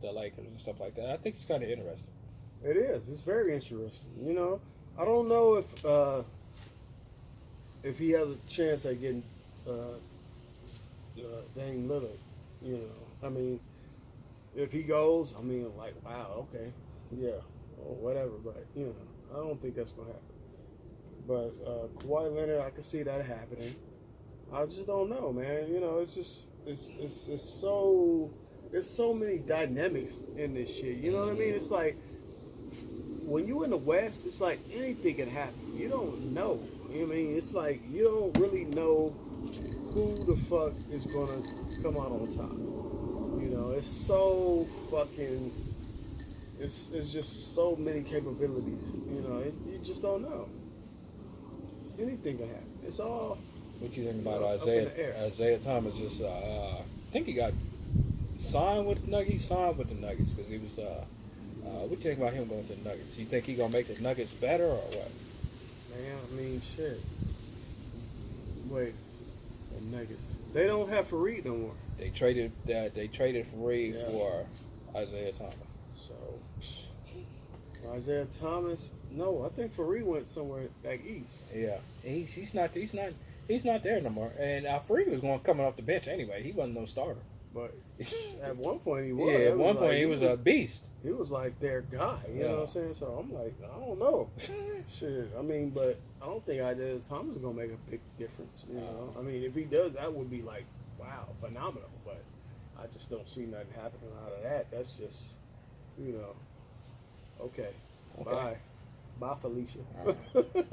the Lakers and stuff like that. I think it's kind of interesting. It is. It's very interesting. I don't know if he has a chance at getting Dame Lillard. I mean, if he goes, I mean, like, wow, okay, yeah, or whatever. But I don't think that's gonna happen. But Kawhi Leonard, I can see that happening. I just don't know, man. It's just it's so many dynamics in this shit. You know what I mean? It's like when you in the West, it's like anything can happen. You don't know. You know what I mean? It's like you don't really know who the fuck is gonna come out on top. It's so fucking. It's just so many capabilities. You just don't know. Anything can happen. It's all. What you think about up in the air. Isaiah Thomas? I think he got signed with the Nuggets. He signed with the Nuggets because he was. What you think about him going to the Nuggets? You think he gonna make the Nuggets better or what? Man, I mean, shit. Wait, the Nuggets. They don't have Fareed no more. They traded Fareed for Isaiah Thomas. So Isaiah Thomas. No, I think Fareed went somewhere back east. Yeah, he's not there no more. And Fareed was coming off the bench anyway. He wasn't no starter. But at one point he was. Yeah, at one point he was a beast. He was like their guy. You know what I'm saying? So I'm like, I don't know. Shit. I mean, but I don't think Isaiah Thomas is gonna make a big difference. I mean, if he does, that would be like, wow, phenomenal. But I just don't see nothing happening out of that. That's just, okay. Bye, Felicia. Right.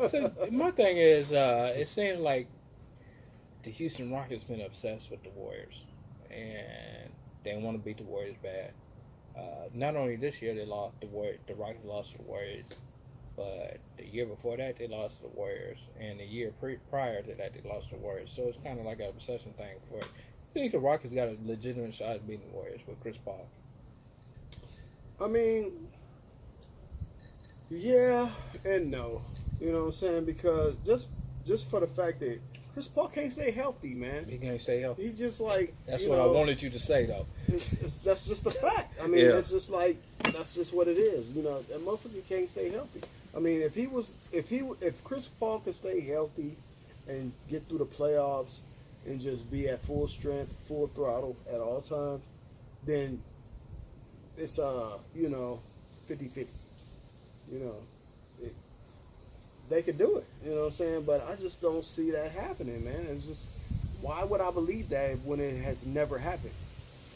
So my thing is, it seems like the Houston Rockets been obsessed with the Warriors, and they want to beat the Warriors bad. Not only this year the Rockets lost to the Warriors, but the year before that they lost to the Warriors, and the year prior to that they lost to the Warriors. So it's kind of like an obsession thing for it. I think the Rockets got a legitimate shot at beating the Warriors with Chris Paul. I mean, yeah and no. You know what I'm saying? Because just for the fact that Chris Paul can't stay healthy, man. He can't stay healthy. He just like that's what I wanted you to say, though. That's just the fact. I mean, it's just like that's just what it is. That motherfucker can't stay healthy. I mean, if Chris Paul could stay healthy and get through the playoffs and just be at full strength, full throttle at all times, then it's 50-50. They could do it. You know what I'm saying? But I just don't see that happening, man. It's just, why would I believe that when it has never happened?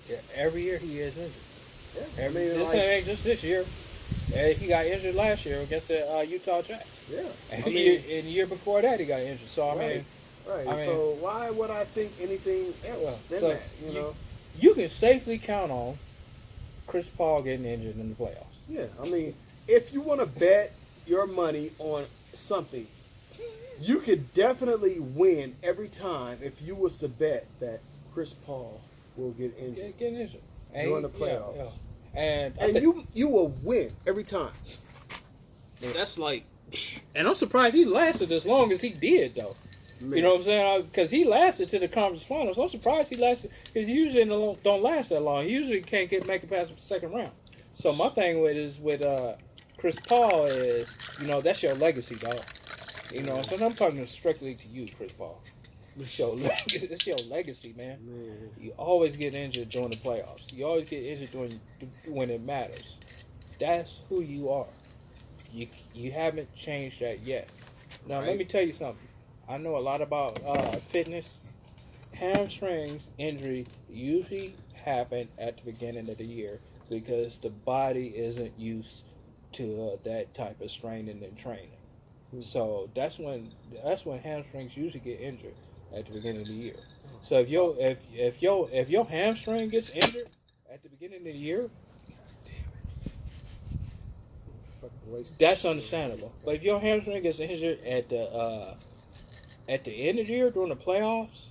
Yeah, every year he is injured. Yeah, this ain't just this year. He got injured last year against the Utah Jazz. Yeah. And the year before that he got injured. So Right. So why would I think anything else than that? You can safely count on Chris Paul getting injured in the playoffs. Yeah. I mean, if you want to bet your money on something, you could definitely win every time if you was to bet that Chris Paul will get injured. Get injured during the playoffs. Yeah. And you will win every time. That's like, and I'm surprised he lasted as long as he did, though. Man. You know what I'm saying? Because he lasted to the conference finals. I'm surprised he lasted, because usually don't last that long. He usually can't make it past the second round. So my thing with Chris Paul is, that's your legacy, dog. So I'm talking strictly to you, Chris Paul. It's your legacy, man. You always get injured during the playoffs. You always get injured when it matters. That's who you are. You haven't changed that yet. Now, Let me tell you something. I know a lot about fitness. Hamstrings injury usually happen at the beginning of the year because the body isn't used to that type of straining and training. So that's when hamstrings usually get injured at the beginning of the year. So if your hamstring gets injured at the beginning of the year, that's understandable. But if your hamstring gets injured at the end of the year during the playoffs,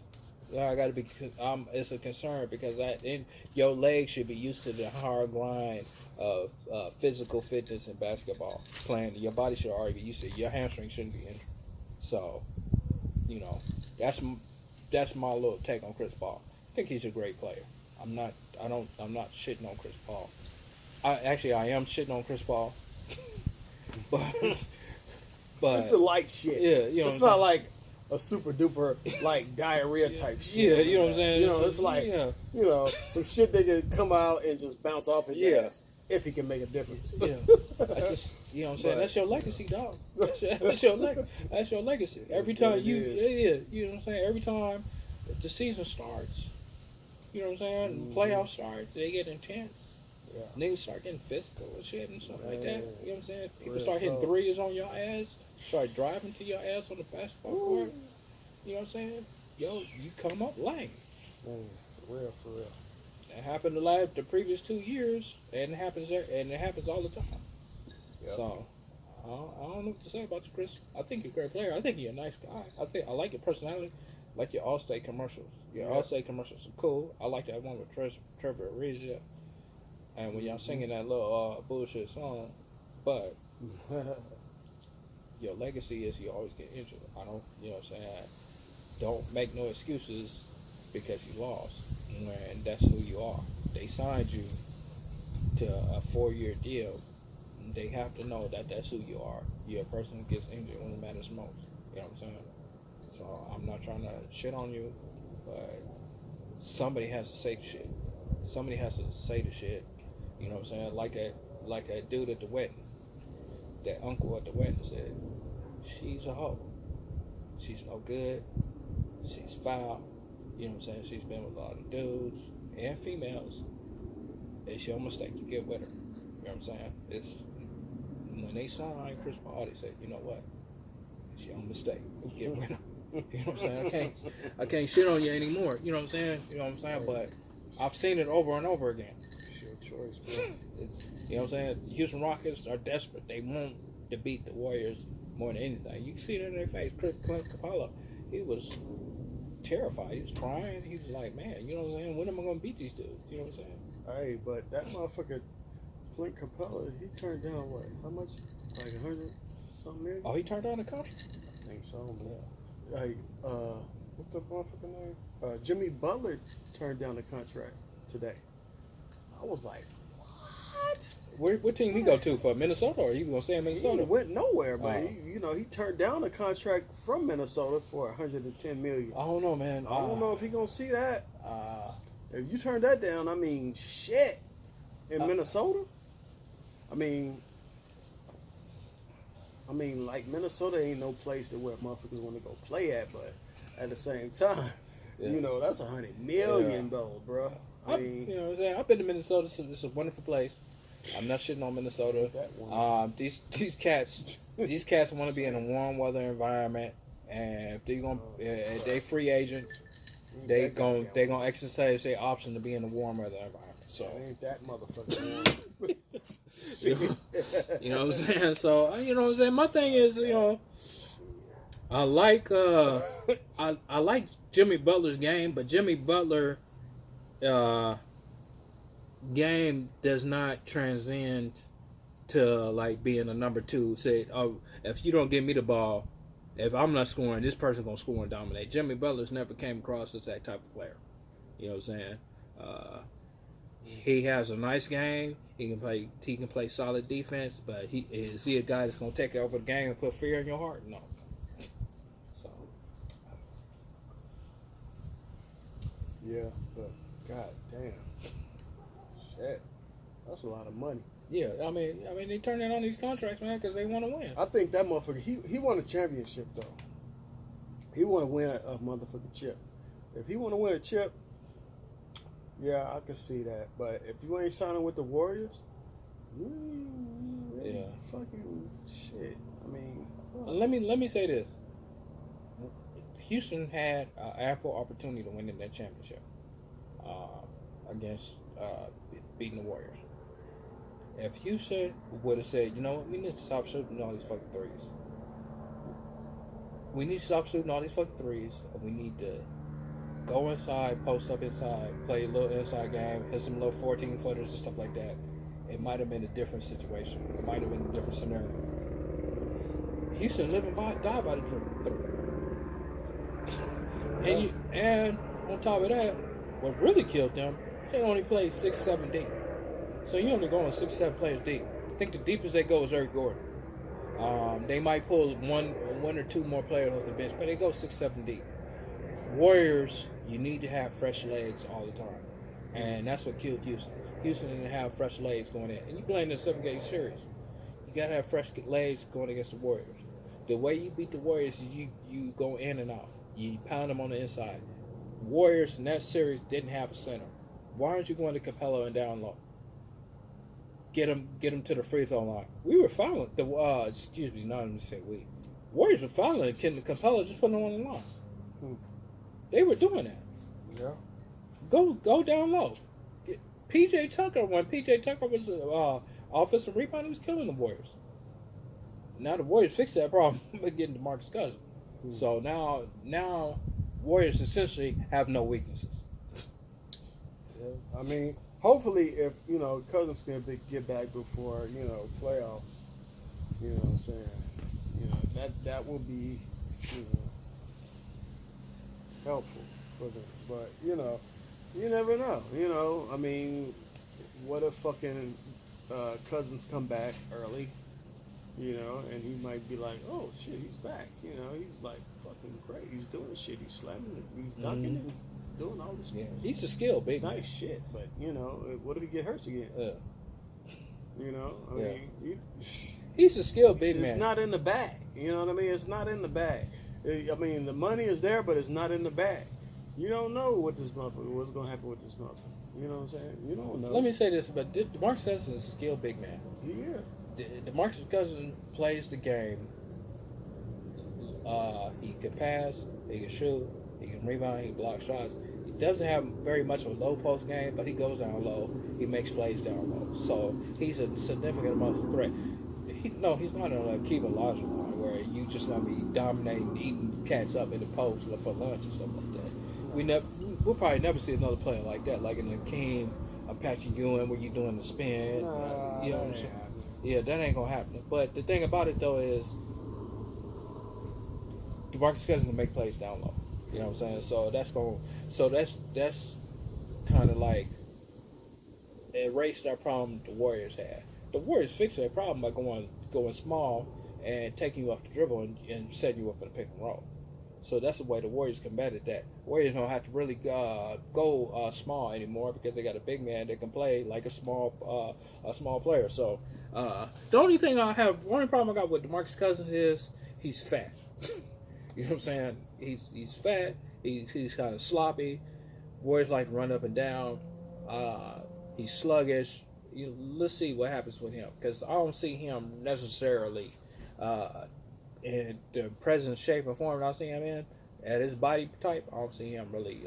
I got to be. It's a concern because your legs should be used to the hard grind of physical fitness in basketball. Playing, your body should already be used to it. Your hamstring shouldn't be injured. So, that's my little take on Chris Paul. I think he's a great player. I'm not shitting on Chris Paul. I am shitting on Chris Paul, but It's a light shit. Yeah, you know, it's not like a super duper like diarrhea type shit. Yeah, you know what I'm saying. You know, it's like you know some shit that can come out and just bounce off his ass if he can make a difference. Yeah, that's just you know what I'm saying. That's your legacy, dog. That's your legacy. Every time you know what I'm saying. Every time the season starts, you know what I'm saying. Playoffs start, they get intense. Yeah. Niggas start getting physical and shit and stuff like that. You know what I'm saying? People Real start hitting tough. threes on your ass, start driving to your ass on the basketball court. You know what I'm saying? Yo, you come up lame. Man, for real. That happened the previous 2 years, and it happens all the time. Yep. So I don't know what to say about you, Chris. I think you're a great player. I think you're a nice guy. I like your personality. I like your Allstate commercials. Your Allstate commercials are cool. I like that one with Trevor Ariza. And when y'all singing that little bullshit song, but your legacy is you always get injured. I don't, you know what I'm saying? Don't make no excuses because you lost when that's who you are. They signed you to a 4-year deal. They have to know that that's who you are. You're a person who gets injured when it matters most. You know what I'm saying? So I'm not trying to shit on you, but somebody has to say the shit. Somebody has to say the shit. You know what I'm saying? Like that dude at the wedding. That uncle at the wedding said, she's a hoe. She's no good. She's foul. You know what I'm saying? She's been with a lot of dudes and females. It's your mistake. You get with her. You know what I'm saying? It's when they signed Chris Paul, they said, you know what? It's your mistake. Get with her. You know what I'm saying? I can't shit on you anymore. You know what I'm saying? You know what I'm saying? But I've seen it over and over again. It's your choice, bro. You know what I'm saying? Houston Rockets are desperate. They want to beat the Warriors more than anything. You can see it in their face. Clint Capella, he was terrified. He was crying. He was like, man, you know what I'm saying? When am I going to beat these dudes? You know what I'm saying? Hey, but that motherfucker, Clint Capella, he turned down what? How much? Like 100-something million? Oh, he turned down the contract? I think so, man. Hey, what's the motherfucker name? Jimmy Butler turned down the contract today. I was like, what? What team he go to for Minnesota, or he gonna stay in Minnesota? He went nowhere, but he turned down a contract from Minnesota for 110 million. I don't know, man. I don't know if he gonna see that. If you turn that down, I mean, shit. In Minnesota, I mean, like Minnesota ain't no place that where motherfuckers want to go play at, but at the same time, you know, that's 100 million though, bro. I mean, you know what I'm saying? I've been to Minnesota, so it's a wonderful place. I'm not shitting on Minnesota. These cats want to be in a warm weather environment, and if they free agent, they gonna exercise their option to be in a warm weather environment. So ain't that motherfucker warm. you know what I'm saying? So you know what I'm saying? My thing is, you know, I like Jimmy Butler's game, but Jimmy Butler game does not transcend to like being a number two. Say, oh, if you don't give me the ball, if I'm not scoring, this person gonna score and dominate. Jimmy Butler's never came across as that type of player. You know what I'm saying? He has a nice game. He can play solid defense, but is he a guy that's gonna take over the game and put fear in your heart? No. So yeah, but god damn. Shit, that's a lot of money. yeah, I mean, they turn in on these contracts, man, because they want to win. I think that motherfucker, he won a championship though. He want to win a motherfucking chip. If he want to win a chip, yeah, I can see that. But if you ain't signing with the Warriors, you ain't really fucking shit. I mean, Let me say this: Houston had ample opportunity to win in that championship against beating the Warriors. If Houston would have said, you know what, we need to stop shooting all these fucking threes. We need to stop shooting all these fucking threes, and we need to go inside, post up inside, play a little inside game, hit some little 14-footers and stuff like that. It might have been a different situation. It might have been a different scenario. Houston live and die by the three. And on top of that, what really killed them, they only play 6, 7 deep. So you only going 6, 7 players deep. I think the deepest they go is Eric Gordon. They might pull one or two more players off the bench, but they go 6, 7 deep. Warriors, you need to have fresh legs all the time, and that's what killed Houston. Houston didn't have fresh legs going in, and you playing in a 7-game series. You gotta have fresh legs going against the Warriors. The way you beat the Warriors is you go in and out. You pound them on the inside. Warriors in that series didn't have a center. Why aren't you going to Capella and down low? Get them to the free throw line. We were fouling not even say we. Warriors were fouling. Capella just putting them on the line. They were doing that. Yeah. Go down low. PJ Tucker, when PJ Tucker was offensive rebound, he was killing the Warriors. Now the Warriors fixed that problem by getting DeMarcus Cousins. So now Warriors essentially have no weaknesses. Yeah. I mean, hopefully, if Cousins can get back before playoff, you know what I'm saying, that will be helpful for them. But you never know. I mean, what if fucking Cousins come back early? And he might be like, oh shit, he's back. He's like fucking great. He's doing shit. He's slamming it. He's dunking and doing all this. Yeah, he's a skill big nice man. shit. But what if he get hurt again? Yeah. I mean, he's a skill big man. It's not in the bag. You know what I mean? It's not in the bag. I mean, the money is there, but it's not in the bag. You don't know what's going to happen with this motherfucker. You know what I'm saying? You don't know. Let me say this, but DeMarcus Cousins is a skill big man. Yeah. DeMarcus Cousins plays the game. He can pass, he can shoot, he can rebound, he can block shots. He doesn't have very much of a low post game, but he goes down low. He makes plays down low. So he's a significant amount of threat. He's not a Keegan Olajuwon where you just gonna be dominating, eating cats up in the post for lunch and stuff like that. We'll probably never see another player like that, like in the Akeem, Apache Ewing, where you doing the spin. You know what I'm saying? Yeah, that ain't gonna happen. But the thing about it though is, DeMarcus Cousins can make plays down low. You know what I'm saying? That's kind of like erased that problem the Warriors had. The Warriors fixed that problem by going small and taking you off the dribble and setting you up in a pick and roll. So that's the way the Warriors combated that. Warriors don't have to really go small anymore because they got a big man that can play like a small player. So the only problem I got with DeMarcus Cousins is he's fat. You know what I'm saying? He's fat. He's kind of sloppy. Warriors like to run up and down. He's sluggish. Let's see what happens with him because I don't see him necessarily in the present shape and form that I see him in, at his body type, I don't see him really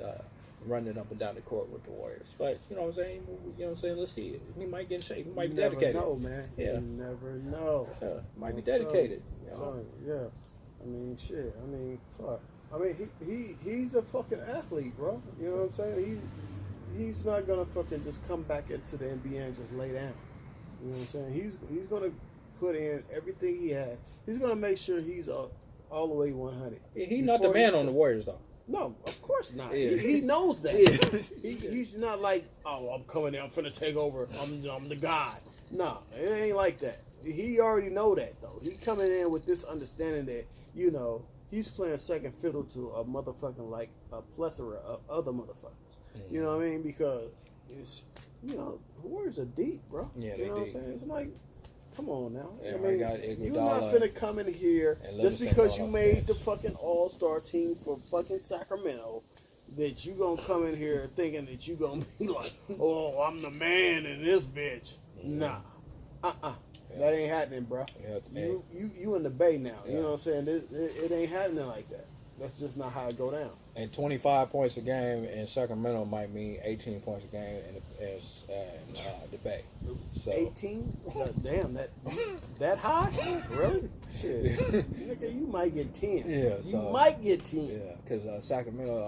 running up and down the court with the Warriors. But you know what I'm saying? Let's see. He might get in shape. He might be dedicated. You never know, man. Yeah. You never know. Yeah. Might be dedicated. Yeah. I mean, shit. I mean, fuck. I mean, he's a fucking athlete, bro. You know what I'm saying? He's not gonna fucking just come back into the NBA and just lay down. You know what I'm saying? He's gonna put in everything he has. He's gonna make sure he's all the way 100. He's not the man on the Warriors, though. No, of course not. Yeah. He knows that. Yeah. He's not like, oh, I'm coming in, I'm finna take over. I'm the guy. Nah, it ain't like that. He already know that though. He coming in with this understanding that he's playing second fiddle to a motherfucking like a plethora of other motherfuckers. Mm-hmm. You know what I mean? Because it's the Warriors are deep, bro. Yeah, you know what I'm deep. saying? It's like, come on now. Yeah, I mean, you're not finna come in here just because you made the fucking All-Star team for fucking Sacramento that you gonna come in here thinking that you gonna be like, oh, I'm the man in this bitch. Mm-hmm. Nah. Yeah. That ain't happening, bro. Yeah, you in the Bay now. Yeah. You know what I'm saying? It ain't happening like that. That's just not how it go down. And 25 points a game in Sacramento might mean 18 points a game in the Bay. So 18? Damn, that high? Really? Shit. Nigga, you might get 10. Yeah. You might get 10. Yeah, because Sacramento